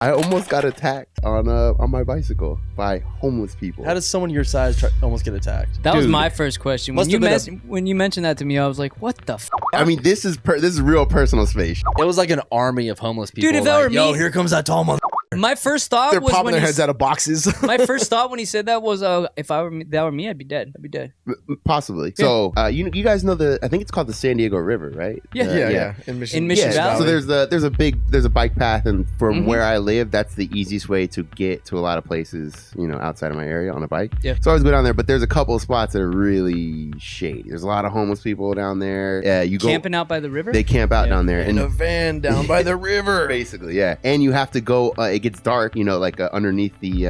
I almost got attacked on my bicycle by homeless people. How does someone your size almost get attacked? That was my first question. When you mentioned that to me, I was like, what the f? I mean, this is real personal space. It was like an army of homeless people. Dude, if that were yo, me, here comes that tall mother. My first thought They're was popping when their heads out of boxes. My first thought when he said that was, if that were me, I'd be dead. I'd be dead. Possibly. Yeah. So, you guys know I think it's called the San Diego River, right? Yeah. In Mission Valley. Valley. So there's a bike path, and from where I live, that's the easiest way to get to a lot of places, outside of my area on a bike. Yeah. So I always go down there, but there's a couple of spots that are really shady. There's a lot of homeless people down there. You go camping out by the river. They camp out down there in a van down by the river. Basically, yeah. And you have to go. It gets dark, underneath the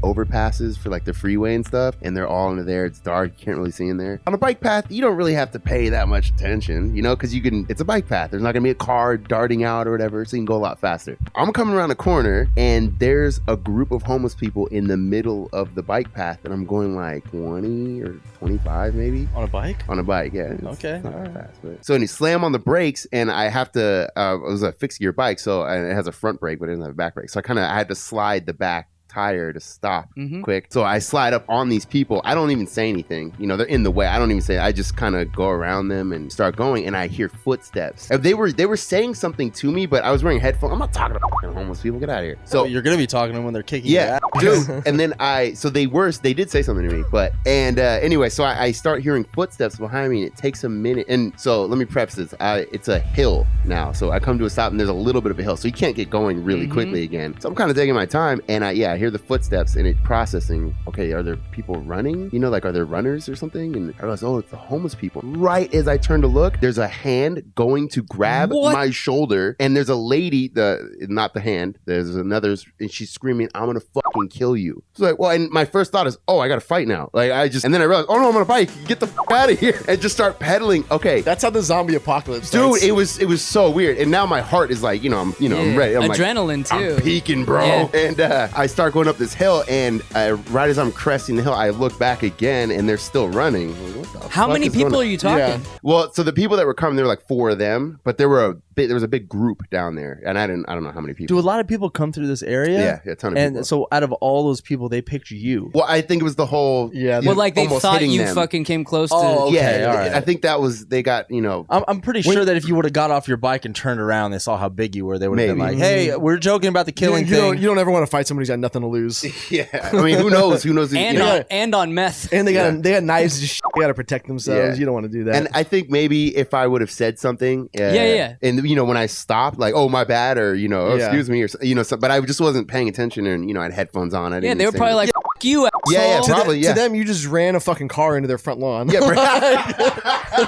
overpasses for like the freeway and stuff, and they're all under there. It's dark. You can't really see in there. On a bike path, you don't really have to pay that much attention, because it's a bike path. There's not gonna be a car darting out or whatever, so you can go a lot faster. I'm coming around a corner, and there's a group of homeless people in the middle of the bike path, and I'm going like 20 or 25 maybe. On a bike? On a bike, yeah. Okay. Not that fast, but. So, and you slam on the brakes, and I have to, it was a fixed gear bike, so it has a front brake, but it doesn't have a back brake. So I had to slide the back tire to stop quick. So I slide up on these people. I don't even say anything. They're in the way. I don't even say it. I just kind of go around them and start going, and I hear footsteps. And they were saying something to me, but I was wearing headphones. I'm not talking to fucking homeless people. Get out of here. So you're gonna be talking to them when they're kicking yeah, your ass. dude. And then they did say something to me, but anyway, so I start hearing footsteps behind me, and it takes a minute. And so let me preface this. It's a hill now, so I come to a stop, and there's a little bit of a hill, so you can't get going really quickly again. So I'm kind of taking my time, and I hear the footsteps, and it processing. Okay, are there people running? Are there runners or something? And I realized, it's the homeless people. Right as I turn to look, there's a hand going to grab my shoulder, and there's a lady. Not the hand. There's another, and she's screaming, "I'm gonna fucking kill you!" So like, well, and my first thought is, I gotta fight now. And then I realized, no, I'm on a bike. Get the fuck out of here, and just start pedaling. Okay, that's how the zombie apocalypse starts. Dude, it was so weird, and now my heart is like, I'm ready. I'm adrenaline too. I'm peaking, bro. Yeah. And I start going up this hill, and right as I'm cresting the hill, I look back again, and they're still running. What the How many people are you talking? Yeah. Well, so the people that were coming, there were like 4 of them, but there was a big group down there, and I don't know how many people. Do a lot of people come through this area? Yeah, a ton of people. And so out of all those people, they picked you. Well, I think it was the whole. Yeah. Well, like they thought you fucking came close to. Oh, okay, yeah. All right. I think that was they got. I'm pretty sure that if you would have got off your bike and turned around, they saw how big you were. They would have been like, "Hey, we're joking about the killing thing." You don't ever want to fight somebody who's got nothing to lose. Yeah, I mean, who knows? Who knows? And on meth. And they got knives. They got to protect themselves. Yeah. You don't want to do that. And I think maybe if I would have said something, yeah. And when I stopped, like, oh my bad, or excuse me, or but I just wasn't paying attention, and I had headphones on. They were probably like, "F you, asshole." Yeah, probably. To them, you just ran a fucking car into their front lawn. Yeah,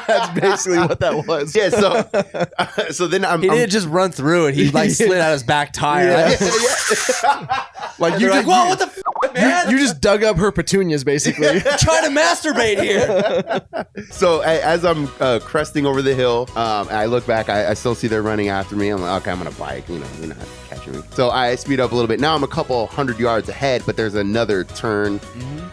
that's basically what that was. Yeah, so then he didn't just run through it. He slid out his back tire. Yeah. Like you just, whoa, what the f***, man? You just dug up her petunias, basically. Trying to masturbate here. So as I'm cresting over the hill, I look back. I still see they're running after me. I'm like, okay, I'm gonna bike. You're not catching me. So I speed up a little bit. Now I'm a couple 100 yards ahead, but there's another turn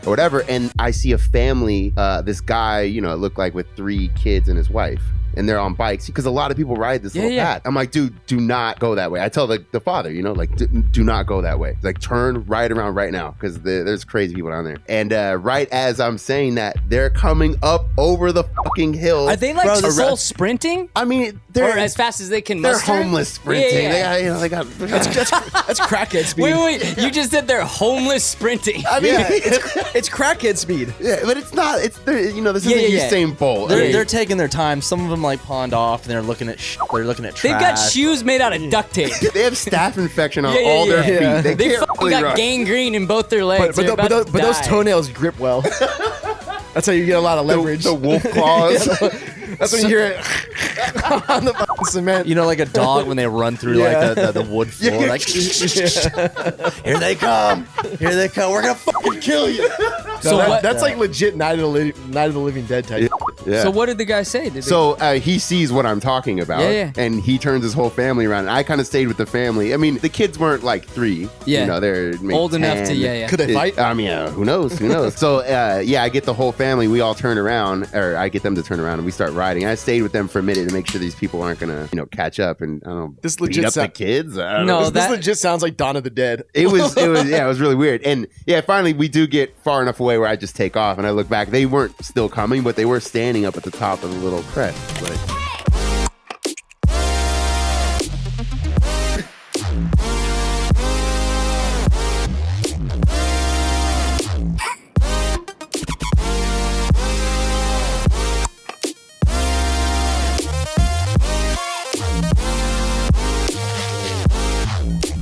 or whatever, and I see a family. This guy, it looked like with 3 kids and his wife. And they're on bikes because a lot of people ride this little path. I'm like, dude, do not go that way. I tell the father, do not go that way. Like, turn right around right now because there's crazy people down there. And right as I'm saying that, they're coming up over the fucking hill. Are they like full sprinting? I mean, they're as fast as they can. They're muster? homeless sprinting. Yeah. They got that's crackhead speed. Wait! You just said they're homeless sprinting. I mean, it's crackhead speed. Yeah, but it's not. It's this isn't Usain Bolt. They're taking their time. Some of them like pawned off, and they're looking at they're looking at trash. They've got shoes made out of duct tape. They have staph infection on all their feet. They fucking got gangrene in both their legs. But those toenails grip well. That's how you get a lot of leverage. The wolf claws. That's when you hear it on the fucking cement. Like a dog when they run through like the wood floor. Like, here they come. Here they come. We're gonna fucking kill you. So that's like legit Night of the Living Dead type. Yeah. So what did the guy say? He sees what I'm talking about, and he turns his whole family around. And I kind of stayed with the family. I mean, the kids weren't like 3. Yeah. You know, they're maybe old 10. enough to, Could they fight? I mean, who knows? Who knows? So, I get the whole family. We all turn around, or I get them to turn around, and we start riding. I stayed with them for a minute to make sure these people aren't gonna, catch up and I don't know, This beat legit up the kids. I don't No, know. This legit sounds like Dawn of the Dead. It was really weird. And finally we do get far enough away where I just take off and I look back. They weren't still coming, but they were standing up at the top of the little crest. But